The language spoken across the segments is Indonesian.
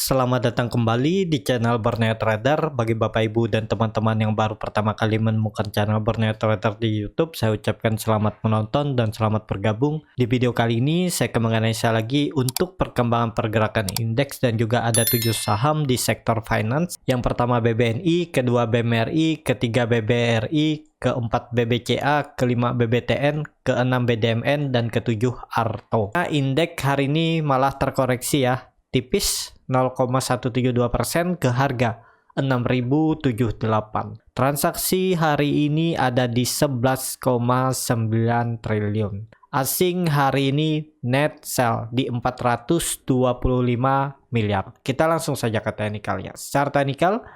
Selamat datang kembali di channel Borneo Trader. Bagi Bapak Ibu dan teman-teman yang baru pertama kali menemukan channel Borneo Trader di YouTube, saya ucapkan selamat menonton dan selamat bergabung. Di video kali ini saya akan menganalisa lagi untuk perkembangan pergerakan indeks dan juga ada 7 saham di sektor finance. Yang pertama BBNI, kedua BMRI, ketiga BBRI, keempat BBCA, kelima BBTN, keenam BDMN, dan ketujuh ARTO. Nah, indeks hari ini malah terkoreksi ya, tipis 0,172% ke harga 6.078. Transaksi hari ini ada di 11,9 triliun. Asing hari ini net sell di 425 miliar. Kita langsung saja ke teknikal ya. Secara teknikal,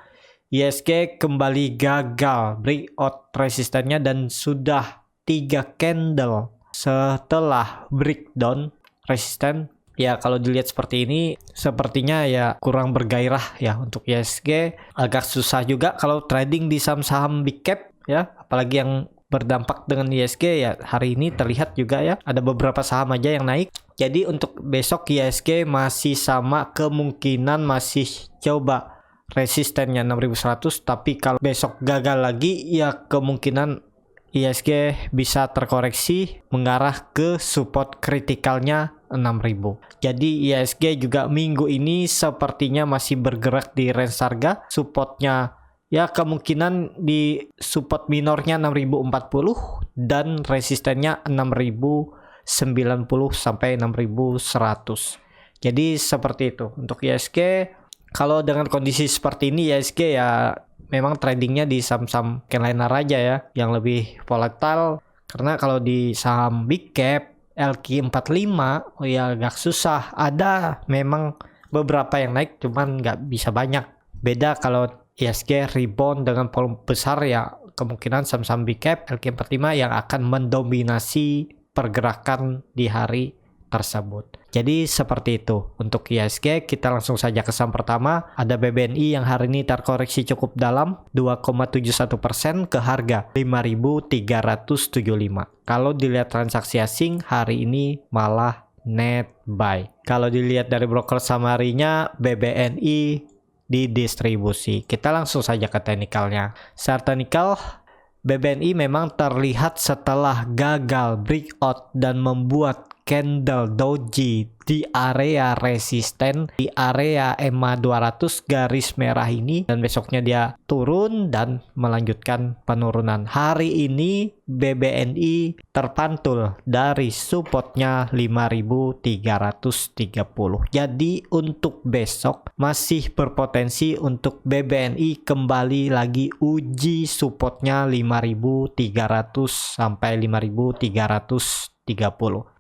ISG kembali gagal breakout resistennya dan sudah 3 candle setelah breakdown resisten. Ya, kalau dilihat seperti ini sepertinya ya kurang bergairah ya untuk ISG. Agak susah juga kalau trading di saham-saham big cap ya, apalagi yang berdampak dengan ISG ya. Hari ini terlihat juga ya ada beberapa saham aja yang naik. Jadi untuk besok ISG masih sama, kemungkinan masih coba resistennya 6100, tapi kalau besok gagal lagi ya kemungkinan ISG bisa terkoreksi mengarah ke support kritikalnya 6000. Jadi ISG juga minggu ini sepertinya masih bergerak di range harga. Supportnya ya kemungkinan di support minornya 6040 dan resistennya 6090 sampai 6100. Jadi seperti itu untuk ISG. Kalau dengan kondisi seperti ini ISG ya memang tradingnya di saham-saham liner aja ya yang lebih volatile, karena kalau di saham big cap LQ45 ya agak susah. Ada memang beberapa yang naik cuman nggak bisa banyak. Beda kalau ISG rebound dengan volume besar ya kemungkinan saham-saham big cap LQ45 yang akan mendominasi pergerakan di hari tersebut. Jadi seperti itu untuk ISG. Kita langsung saja ke saham pertama. Ada BBNI yang hari ini terkoreksi cukup dalam 2,71% ke harga 5.375. Kalau dilihat transaksi asing hari ini malah net buy. Kalau dilihat dari broker summary-nya BBNI didistribusi. Kita langsung saja ke teknikalnya. Secara teknikal BBNI memang terlihat setelah gagal breakout dan membuat candle doji di area resisten di area EMA 200 garis merah ini, dan besoknya dia turun dan melanjutkan penurunan. Hari ini BBNI terpantul dari supportnya 5.330. Jadi untuk besok masih berpotensi untuk BBNI kembali lagi uji supportnya 5.300 sampai 5.330.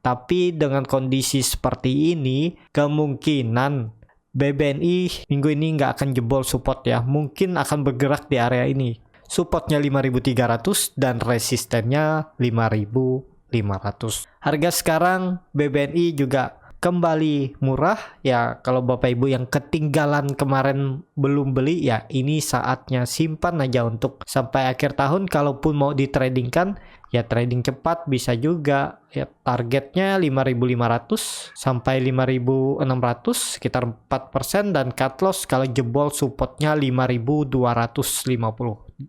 Tapi dengan kondisi seperti ini kemungkinan BBNI minggu ini nggak akan jebol support ya, mungkin akan bergerak di area ini. Supportnya 5.300 dan resistennya 5.500. Harga sekarang BBNI juga kembali murah ya. Kalau Bapak Ibu yang ketinggalan kemarin belum beli ya, ini saatnya simpan aja untuk sampai akhir tahun. Kalaupun mau ditradingkan ya trading cepat bisa juga ya, targetnya 5.500 sampai 5.600 sekitar 4%, dan cut loss kalau jebol supportnya 5.250.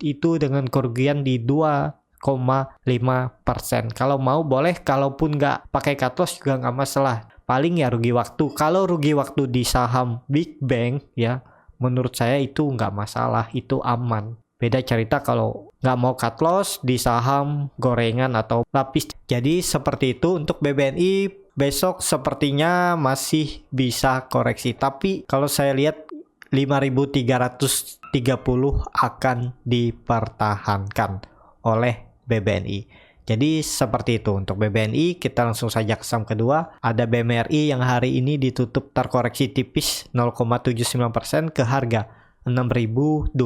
Itu dengan kerugian di 2,5%. Kalau mau boleh, kalaupun nggak pakai cut loss juga nggak masalah. Paling ya rugi waktu. Kalau rugi waktu di saham big bank ya menurut saya itu nggak masalah, itu aman. Beda cerita kalau nggak mau cut loss di saham gorengan atau lapis. Jadi seperti itu untuk BBNI. Besok sepertinya masih bisa koreksi, tapi kalau saya lihat 5.330 akan dipertahankan oleh BBNI. Jadi seperti itu untuk BBNI. Kita langsung saja ke saham kedua. Ada BMRI yang hari ini ditutup terkoreksi tipis 0,79% ke harga 6.275.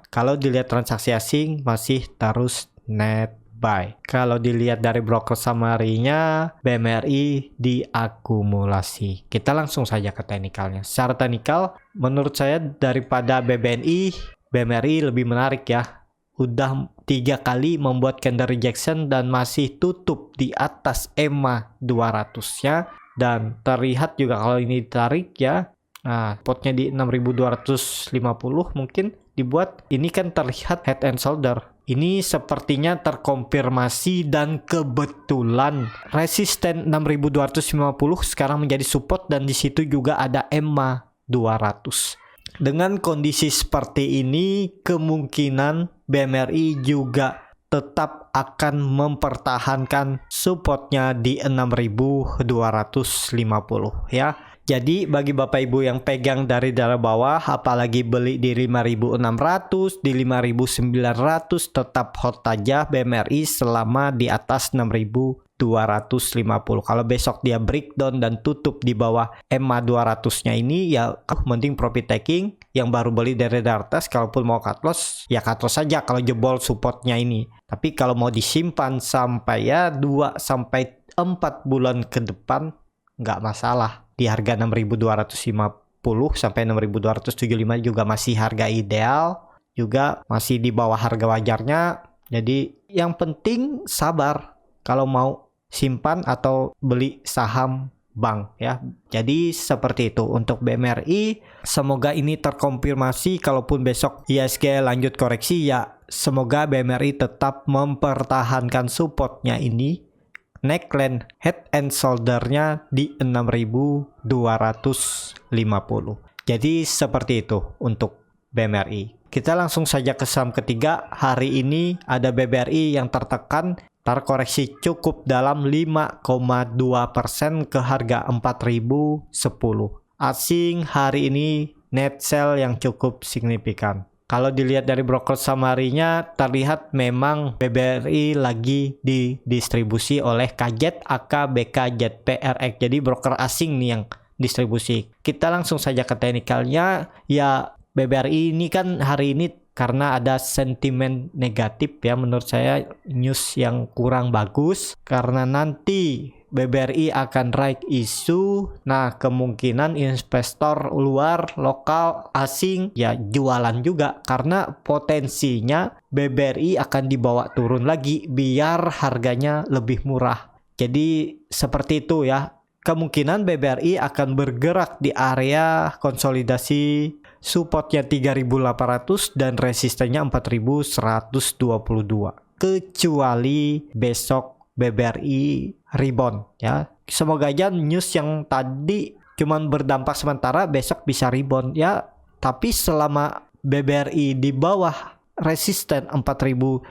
Kalau dilihat transaksi asing masih terus net buy. Kalau dilihat dari broker summary-nya BMRI diakumulasi. Kita langsung saja ke teknikalnya. Secara teknikal menurut saya daripada BBNI, BMRI lebih menarik ya. Udah 3 kali membuat candle rejection dan masih tutup di atas EMA 200 nya, dan terlihat juga kalau ini ditarik ya Nah, spotnya di 6250 mungkin dibuat. Ini kan terlihat head and shoulder. Ini sepertinya terkonfirmasi dan kebetulan resisten 6250 sekarang menjadi support dan di situ juga ada EMA 200. Dengan kondisi seperti ini, kemungkinan BMRI juga tetap akan mempertahankan supportnya di 6250 ya. Jadi bagi Bapak Ibu yang pegang dari darah bawah, apalagi beli di 5600, di 5900, tetap hold aja BMRI selama di atas 6250. Kalau besok dia breakdown dan tutup di bawah EMA 200-nya ini, ya mending profit taking. Yang baru beli dari darah atas, kalaupun mau cut loss, ya cut loss saja kalau jebol supportnya ini. Tapi kalau mau disimpan sampai ya 2-4 bulan ke depan, nggak masalah. Di harga 6250 sampai 6275 juga masih harga ideal, juga masih di bawah harga wajarnya. Jadi yang penting sabar kalau mau simpan atau beli saham bank ya. Jadi seperti itu untuk BMRI. Semoga ini terkonfirmasi. Kalaupun besok IHSG lanjut koreksi, ya semoga BMRI tetap mempertahankan supportnya ini, neckline head and shoulder-nya di 6250. Jadi seperti itu untuk BMRI. Kita langsung saja ke saham ketiga. Hari ini ada BBRI yang tertekan, terkoreksi cukup dalam 5,2% ke harga 4010. Asing hari ini net sell yang cukup signifikan. Kalau dilihat dari broker summary-nya, terlihat memang BBRI lagi didistribusi oleh KZ, AK, BK, ZP, RX. Jadi broker asing nih yang distribusi. Kita langsung saja ke teknikalnya. Ya, BBRI ini kan hari ini karena ada sentimen negatif ya, menurut saya news yang kurang bagus. Karena nanti BBRI akan right issue. Nah, kemungkinan investor luar, lokal, asing ya jualan juga karena potensinya BBRI akan dibawa turun lagi biar harganya lebih murah. Jadi seperti itu ya. Kemungkinan BBRI akan bergerak di area konsolidasi supportnya 3.800 dan resistennya 4.122. Kecuali besok BBRI rebound ya. Semoga aja news yang tadi cuman berdampak sementara, besok bisa rebound ya. Tapi selama BBRI di bawah resisten 4120,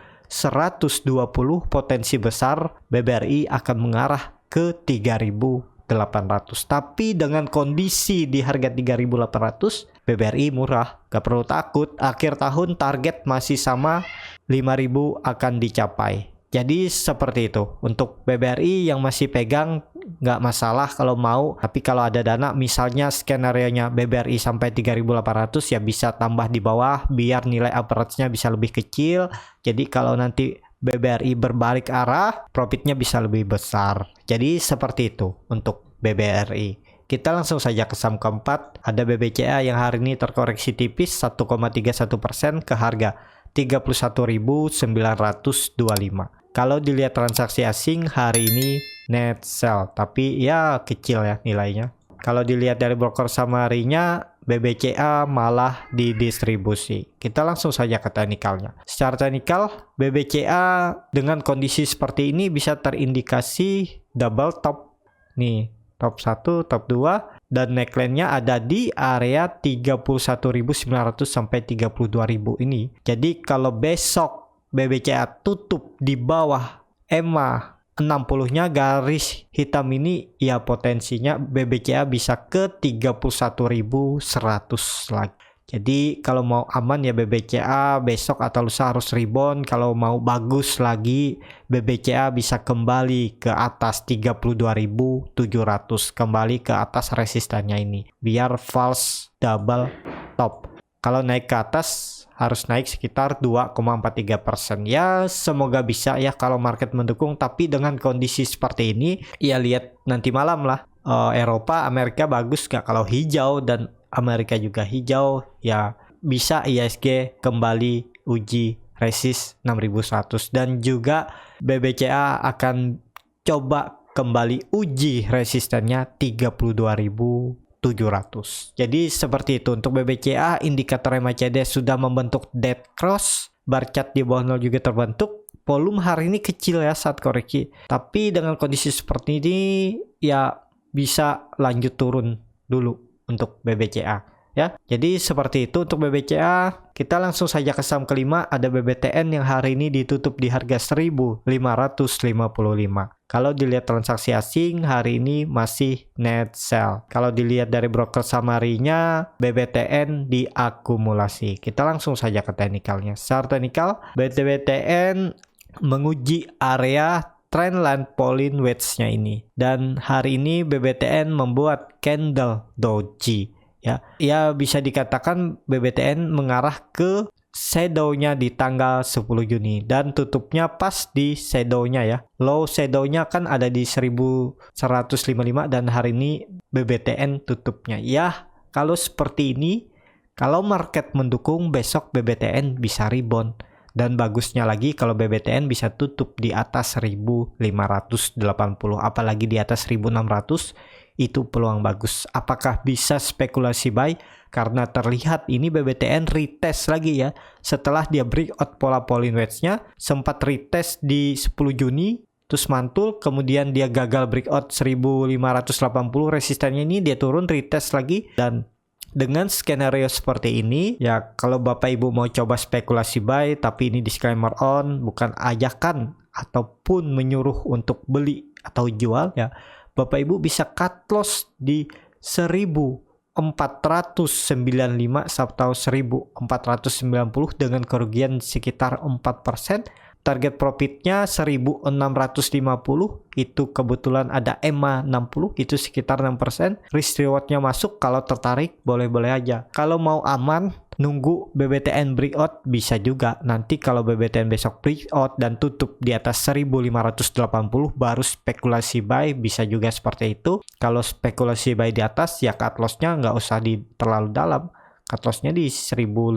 potensi besar BBRI akan mengarah ke 3800. Tapi dengan kondisi di harga 3800, BBRI murah, gak perlu takut. Akhir tahun target masih sama, 5000 akan dicapai. Jadi seperti itu untuk BBRI yang masih pegang, nggak masalah kalau mau. Tapi kalau ada dana, misalnya skenario-nya BBRI sampai 3.800, ya bisa tambah di bawah biar nilai average-nya bisa lebih kecil. Jadi kalau nanti BBRI berbalik arah, profitnya bisa lebih besar. Jadi seperti itu untuk BBRI. Kita langsung saja ke saham keempat. Ada BBCA yang hari ini terkoreksi tipis 1,31% ke harga 31.925. Kalau dilihat transaksi asing hari ini net sell, tapi ya kecil ya nilainya. Kalau dilihat dari broker summary-nya, BBCA malah didistribusi. Kita langsung saja ke teknikalnya. Secara teknikal, BBCA dengan kondisi seperti ini bisa terindikasi double top. Nih, top 1, top 2, dan neckline-nya ada di area 31.900 sampai 32.000 ini. Jadi kalau besok BBCA tutup di bawah EMA 60-nya garis hitam ini, ya potensinya BBCA bisa ke 31.100 lagi. Jadi kalau mau aman ya BBCA besok atau lusa harus rebound. Kalau mau bagus lagi, BBCA bisa kembali ke atas 32.700, kembali ke atas resistannya ini biar false double top. Kalau naik ke atas harus naik sekitar 2,43%. Ya semoga bisa ya kalau market mendukung. Tapi dengan kondisi seperti ini, ya lihat nanti malam lah. Eropa, Amerika bagus gak? Kalau hijau dan Amerika juga hijau, ya bisa IHSG kembali uji resist 6100. Dan juga BBCA akan coba kembali uji resistennya 32.000 700. Jadi seperti itu untuk BBCA, indikator MACD sudah membentuk dead cross, bar chart di bawah 0 juga terbentuk. Volume hari ini kecil ya saat koreksi, tapi dengan kondisi seperti ini ya bisa lanjut turun dulu untuk BBCA ya. Jadi seperti itu untuk BBCA. Kita langsung saja ke saham kelima, ada BBTN yang hari ini ditutup di harga 1.555. Kalau dilihat transaksi asing hari ini masih net sell. Kalau dilihat dari broker summary-nya, BBTN diakumulasi. Kita langsung saja ke teknikalnya. Secara teknikal, BBTN menguji area trendline Pauling wedge-nya ini. Dan hari ini BBTN membuat candle doji. Ya bisa dikatakan BBTN mengarah ke shadow-nya di tanggal 10 Juni dan tutupnya pas di shadow-nya ya. Low shadow-nya kan ada di 1155 dan hari ini BBTN tutupnya. Ya, kalau seperti ini, kalau market mendukung besok BBTN bisa rebound. Dan bagusnya lagi kalau BBTN bisa tutup di atas 1580, apalagi di atas 1600. Itu peluang bagus. Apakah bisa spekulasi buy? Karena terlihat ini BBTN retest lagi ya. Setelah dia breakout pola Pauling wedge-nya, sempat retest di 10 Juni, terus mantul, kemudian dia gagal breakout 1580 resistennya ini, dia turun retest lagi. Dan dengan skenario seperti ini, ya kalau Bapak Ibu mau coba spekulasi buy, tapi ini disclaimer on, bukan ajakan ataupun menyuruh untuk beli atau jual ya. Bapak Ibu bisa cut loss di 1495 atau 1490 dengan kerugian sekitar 4%. Target profitnya 1650, itu kebetulan ada EMA 60, itu sekitar 6%. Risk rewardnya masuk, kalau tertarik boleh-boleh aja. Kalau mau aman, nunggu BBTN breakout bisa juga. Nanti kalau BBTN besok breakout dan tutup di atas 1580 baru spekulasi buy, bisa juga seperti itu. Kalau spekulasi buy di atas ya cut loss-nya nggak usah terlalu dalam. Cut loss-nya di 1520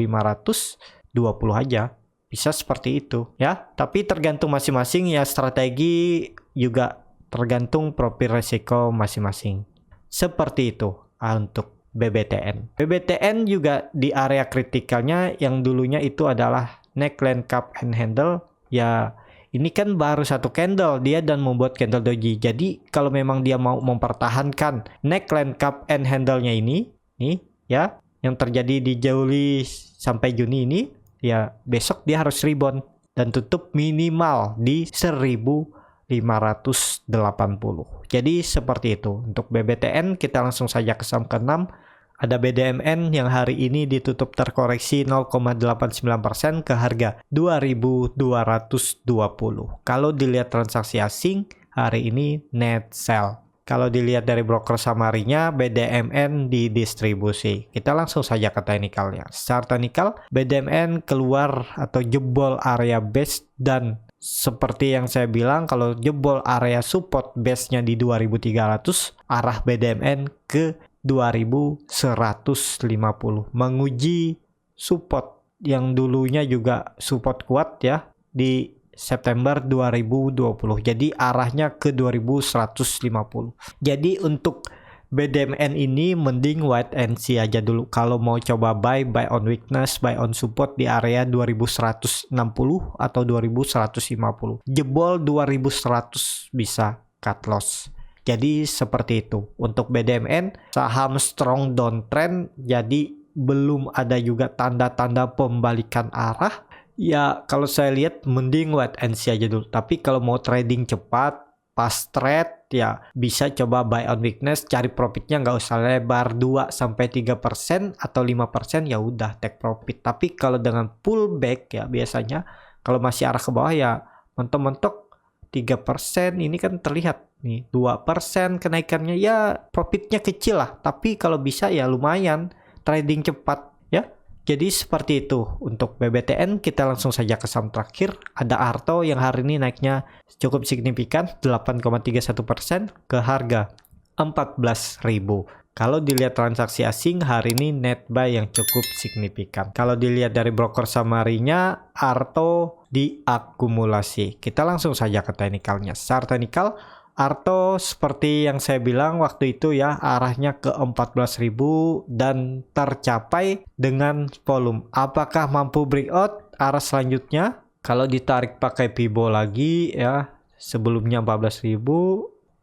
aja. Bisa seperti itu ya. Tapi tergantung masing-masing ya, strategi juga tergantung profil resiko masing-masing. Seperti itu untuk BBTN. BBTN juga di area kritikalnya yang dulunya itu adalah neckline cup and handle. Ya ini kan baru satu candle dia dan membuat candle doji. Jadi kalau memang dia mau mempertahankan neckline cup and handle-nya ini nih ya, yang terjadi di Juli sampai Juni ini, ya besok dia harus rebound dan tutup minimal di 1580. Jadi seperti itu untuk BBTN. Kita langsung saja ke saham ke-6, ada BDMN yang hari ini ditutup terkoreksi 0,89% ke harga 2220. Kalau dilihat transaksi asing hari ini net sell. Kalau dilihat dari broker summary-nya, BDMN didistribusi. Kita langsung saja ke teknikalnya. Secara teknikal, BDMN keluar atau jebol area base, dan seperti yang saya bilang, kalau jebol area support base-nya di 2300, arah BDMN ke 2150. Menguji support yang dulunya juga support kuat ya di September 2020. Jadi arahnya ke 2150. Jadi untuk BDMN ini mending wait and see aja dulu. Kalau mau coba buy on weakness, buy on support di area 2160 atau 2150. Jebol 2100 bisa cut loss. Jadi seperti itu. Untuk BDMN, saham strong downtrend, jadi belum ada juga tanda-tanda pembalikan arah. Ya kalau saya lihat mending wait and see aja dulu. Tapi kalau mau trading cepat, fast trade, ya bisa coba buy on weakness, cari profitnya nggak usah lebar 2-3% atau 5%, ya udah take profit. Tapi kalau dengan pullback ya biasanya kalau masih arah ke bawah ya mentok-mentok 3%, ini kan terlihat nih 2% kenaikannya, ya profitnya kecil lah. Tapi kalau bisa ya lumayan trading cepat ya. Jadi seperti itu untuk BBTN. Kita langsung saja ke saham terakhir. Ada Arto yang hari ini naiknya cukup signifikan 8,31% ke harga 14.000. Kalau dilihat transaksi asing hari ini net buy yang cukup signifikan. Kalau dilihat dari broker summary-nya, Arto diakumulasi. Kita langsung saja ke teknikalnya. Secara teknikal, Arto seperti yang saya bilang waktu itu ya, arahnya ke 14.000 dan tercapai dengan volume. Apakah mampu breakout arah selanjutnya? Kalau ditarik pakai Fibo lagi ya, sebelumnya 14.000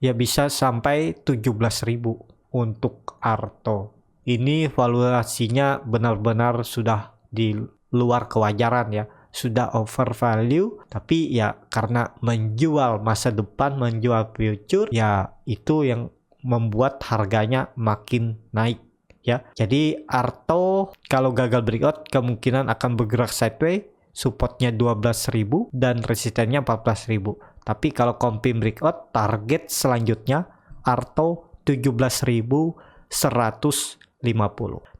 ya bisa sampai 17.000 untuk Arto. Ini valuasinya benar-benar sudah di luar kewajaran ya. Sudah over value, tapi ya karena menjual masa depan, menjual future, ya itu yang membuat harganya makin naik ya. Jadi Arto kalau gagal breakout kemungkinan akan bergerak sideways, supportnya 12.000 dan resistennya 14.000. Tapi kalau confirm breakout, target selanjutnya Arto 17.150.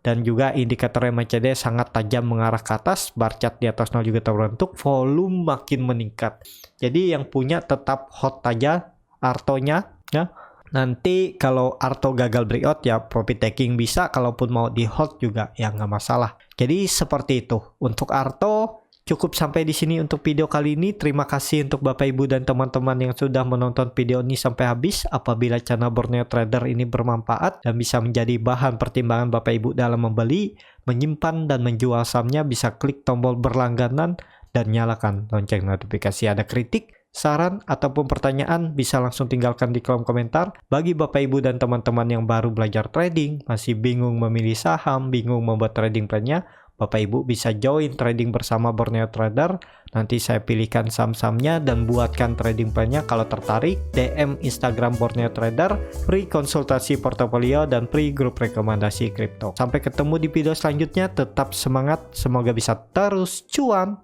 Dan juga indikator MACD sangat tajam mengarah ke atas, bar chart di atas 0 juga terbentuk, volume makin meningkat. Jadi yang punya tetap hot aja Artonya ya. Nanti kalau Arto gagal breakout ya profit taking bisa, kalaupun mau di hold juga ya nggak masalah. Jadi seperti itu untuk Arto. Cukup sampai di sini untuk video kali ini. Terima kasih untuk Bapak Ibu dan teman-teman yang sudah menonton video ini sampai habis. Apabila channel Borneo Trader ini bermanfaat dan bisa menjadi bahan pertimbangan Bapak Ibu dalam membeli, menyimpan dan menjual sahamnya, bisa klik tombol berlangganan dan nyalakan lonceng notifikasi. Ada kritik, saran ataupun pertanyaan bisa langsung tinggalkan di kolom komentar. Bagi Bapak Ibu dan teman-teman yang baru belajar trading, masih bingung memilih saham, bingung membuat trading plan-nya, Bapak Ibu bisa join trading bersama Borneo Trader. Nanti saya pilihkan saham-sahamnya dan buatkan trading plan-nya. Kalau tertarik, DM Instagram Borneo Trader, free konsultasi portofolio dan free grup rekomendasi kripto. Sampai ketemu di video selanjutnya, tetap semangat, semoga bisa terus cuan.